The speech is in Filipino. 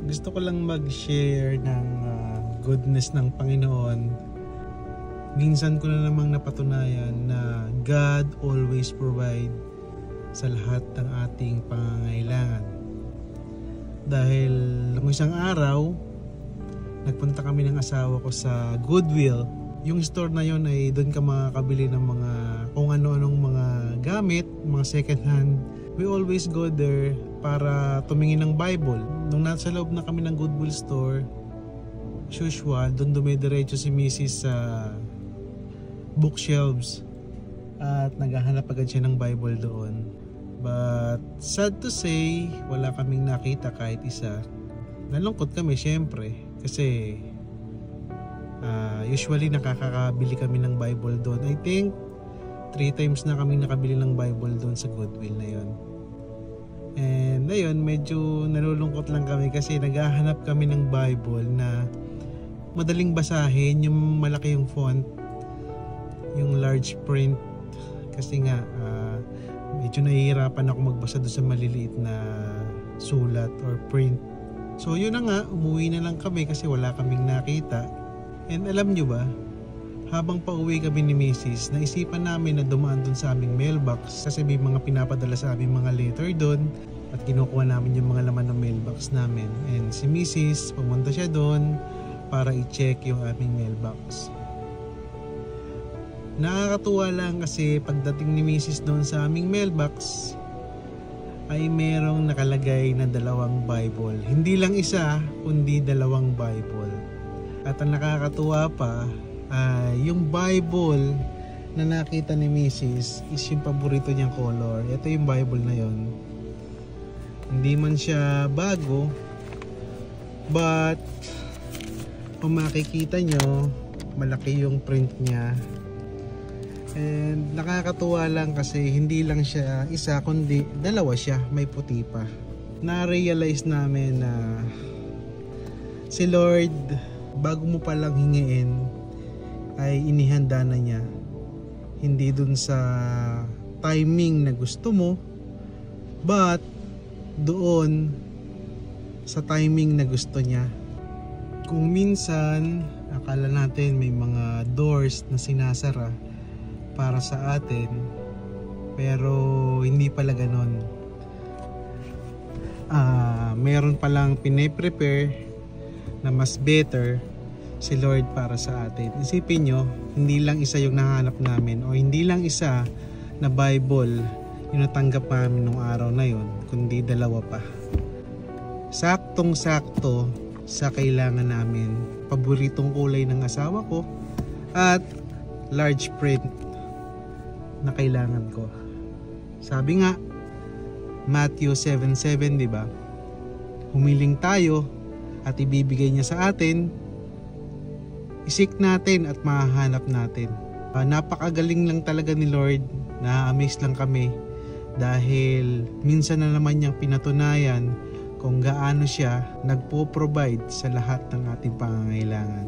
Gusto ko lang mag-share ng goodness ng Panginoon. Minsan ko na namang napatunayan na God always provide sa lahat ng ating pangangailangan. Dahil nung isang araw, nagpunta kami ng asawa ko sa Goodwill. Yung store na yon ay doon ka makakabili ng mga kung ano-anong mga gamit, mga second hand. We always go there para tumingin ng Bible. Nung nasa loob na kami ng Goodwill store, as usual, doon dumidiretso si Mrs. sa bookshelves at naghahanap agad siya ng Bible doon. But sad to say, wala kaming nakita kahit isa. Nalungkot kami syempre kasi usually nakakabili kami ng Bible doon. I think 3 times na kami nakabili ng Bible doon sa Goodwill na yon. And ayun, medyo nalulungkot lang kami kasi naghahanap kami ng Bible na madaling basahin, yung malaki yung font, yung large print. Kasi nga medyo nahihirapan ako magbasa doon sa maliliit na sulat or print. So yun na nga, umuwi na lang kami kasi wala kaming nakita. And alam nyo ba, habang pauwi kami ni Mrs., naisipan namin na dumaan dun sa aming mailbox kasi may mga pinapadala sa aming mga letter dun at kinukuha namin yung mga laman ng mailbox namin. And si Mrs., pumunta siya dun para i-check yung aming mailbox. Nakakatuwa lang kasi pagdating ni Mrs. doon sa aming mailbox ay merong nakalagay na 2 Bible. Hindi lang isa, kundi 2 Bible. At ang nakakatuwa pa, yung Bible na nakita ni Mrs. is yung paborito niyang color. Ito yung Bible na yon. Hindi man siya bago, but kung makikita nyo, malaki yung print niya. And nakakatuwa lang kasi hindi lang siya isa kundi 2 siya, may puti pa. Na-realize namin na si Lord, bago mo palang hingiin, ay inihanda na niya. Hindi dun sa timing na gusto mo, but doon sa timing na gusto niya. Kung minsan akala natin may mga doors na sinasara para sa atin, pero hindi pala ganon. Meron palang pine-prepare na mas better si Lord para sa atin. Isipin nyo, hindi lang isa yung nahanap namin o hindi lang isa na Bible yung natanggap namin nung araw na yon, kundi 2 pa. Saktong-sakto sa kailangan namin. Paboritong kulay ng asawa ko at large print na kailangan ko. Sabi nga Matthew 7:7, di ba? Humiling tayo at ibibigay niya sa atin. Isik natin at mahahanap natin. Napakagaling lang talaga ni Lord. Na-amaze lang kami dahil minsan na naman niyang pinatunayan kung gaano siya nagpo-provide sa lahat ng ating pangangailangan.